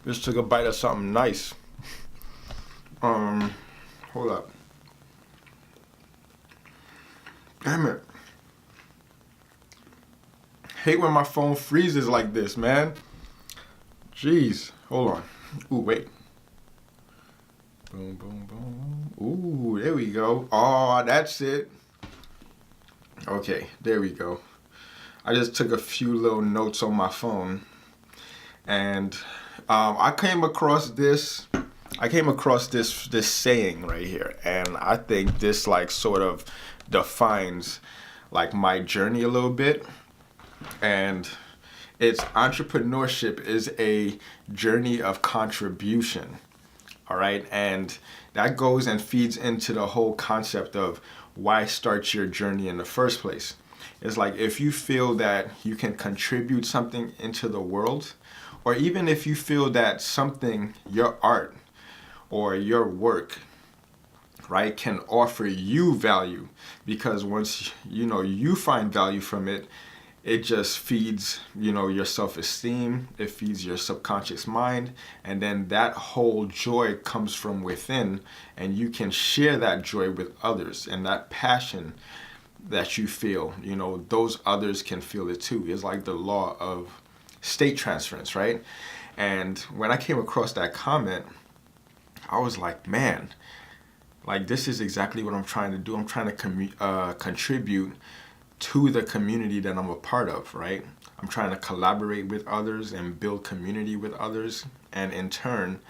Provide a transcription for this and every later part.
Just took a bite of something nice. Hold up. Damn it. Hate when my phone freezes like this, man. Jeez. Hold on. Ooh, wait. Boom, boom, boom. Ooh, there we go. Oh, that's it. Okay, there we go. I just took a few little notes on my phone, and I came across this. This saying right here, and I think this like sort of defines like my journey a little bit. And it's entrepreneurship is a journey of contribution. All right, and that goes and feeds into the whole concept of why start your journey in the first place. It's like if you feel that you can contribute something into the world, or even if you feel that something, your art or your work, right, can offer you value, because once you find value from it, it just feeds your self-esteem, it feeds your subconscious mind, and then that whole joy comes from within, and you can share that joy with others, and that passion that you feel, those others can feel it too. It's like the law of state transference, right? And when I came across that comment, I was like, man, like this is exactly what I'm trying to do. I'm trying to contribute to the community that I'm a part of, right? I'm trying to collaborate with others and build community with others, and in turn,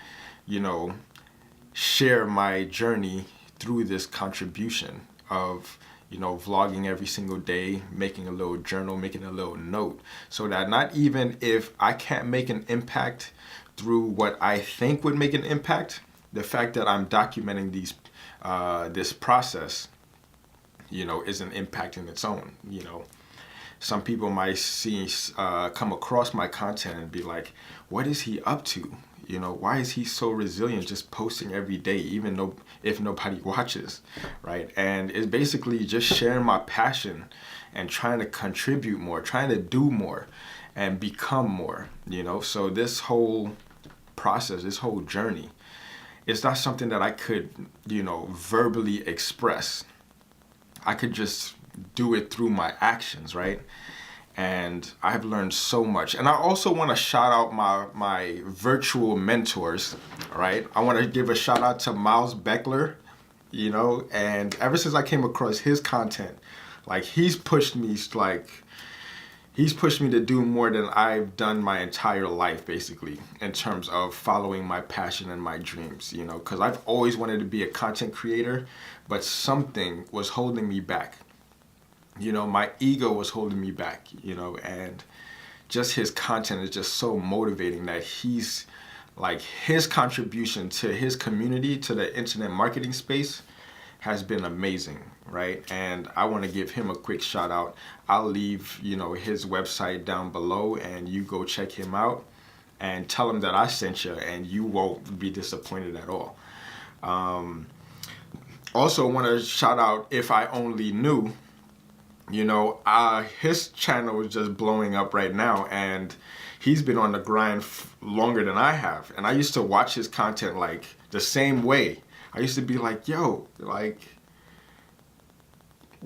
share my journey through this contribution of vlogging every single day, making a little journal, making a little note, so that not even if I can't make an impact through what I think would make an impact, the fact that I'm documenting this process, is an impact in its own. Some people might come across my content and be like, what is he up to? Why is he so resilient, just posting every day, even though if nobody watches, right? And it's basically just sharing my passion and trying to contribute more, trying to do more and become more, So this whole process, this whole journey, it's not something that I could, verbally express. I could just do it through my actions, right? And I've learned so much. And I also want to shout out my virtual mentors, right? I want to give a shout out to Miles Beckler, and ever since I came across his content, like he's pushed me to do more than I've done my entire life, basically, in terms of following my passion and my dreams, because I've always wanted to be a content creator, but something was holding me back. My ego was holding me back, and just his content is just so motivating that he's like his contribution to his community, to the internet marketing space, has been amazing, right? And I want to give him a quick shout out. I'll leave, his website down below, and you go check him out and tell him that I sent you, and you won't be disappointed at all. Also want to shout out If I Only Knew. His channel is just blowing up right now, and he's been on the grind longer than I have. And I used to watch his content like the same way. I used to be like, yo, like,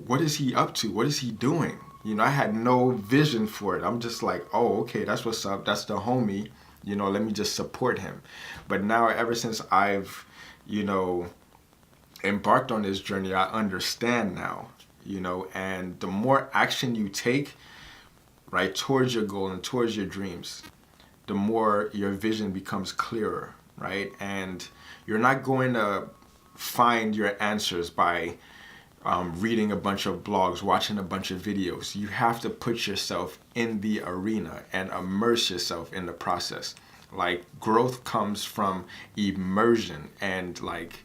what is he up to? What is he doing? I had no vision for it. I'm just like, oh, okay, that's what's up. That's the homie. Let me just support him. But now, ever since I've, embarked on this journey, I understand now, and the more action you take, right, towards your goal and towards your dreams, the more your vision becomes clearer, right? And you're not going to find your answers by reading a bunch of blogs, watching a bunch of videos. You have to put yourself in the arena and immerse yourself in the process. Like, growth comes from immersion, and like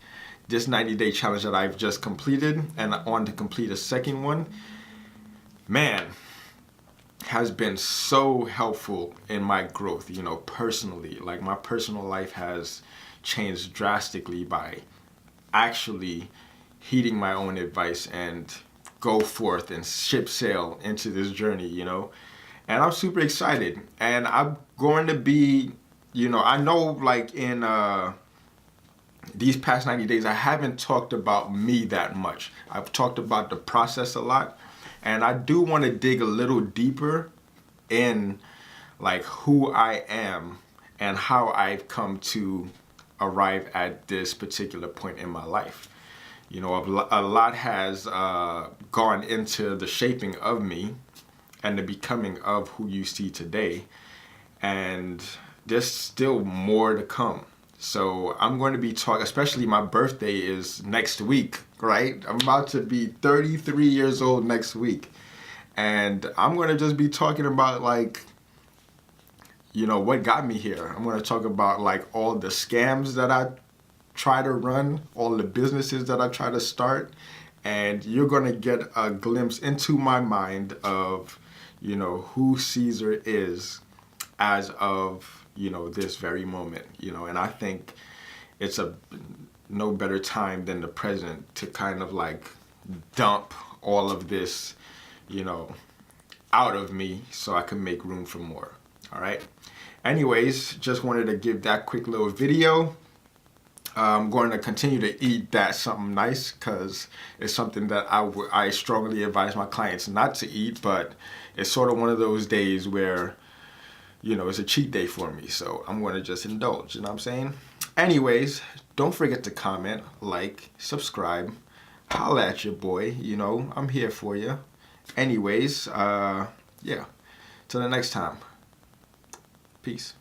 this 90-day challenge that I've just completed and on to complete a second one, man, has been so helpful in my growth, personally. Like, my personal life has changed drastically by actually heeding my own advice and go forth and ship sail into this journey, And I'm super excited. And I'm going to be you know, I know like in these past 90 days, I haven't talked about me that much. I've talked about the process a lot, and I do want to dig a little deeper in like who I am and how I've come to arrive at this particular point in my life. You know, a lot has gone into the shaping of me and the becoming of who you see today. And there's still more to come. So I'm going to be talking, especially my birthday is next week, right? I'm about to be 33 years old next week. And I'm going to just be talking about like, you know, what got me here. I'm going to talk about like all the scams that I try to run, all the businesses that I try to start. And you're going to get a glimpse into my mind of, you know, who Caesar is as of, you know, this very moment, you know. And I think it's no better time than the present to kind of like dump all of this, you know, out of me so I can make room for more. All right. Anyways, just wanted to give that quick little video. I'm going to continue to eat that something nice because it's something that I strongly advise my clients not to eat, but it's sort of one of those days where, you know, it's a cheat day for me. So I'm going to just indulge, you know what I'm saying? Anyways, don't forget to comment, like, subscribe, holla at your boy, you know, I'm here for you. Anyways, yeah, till the next time. Peace.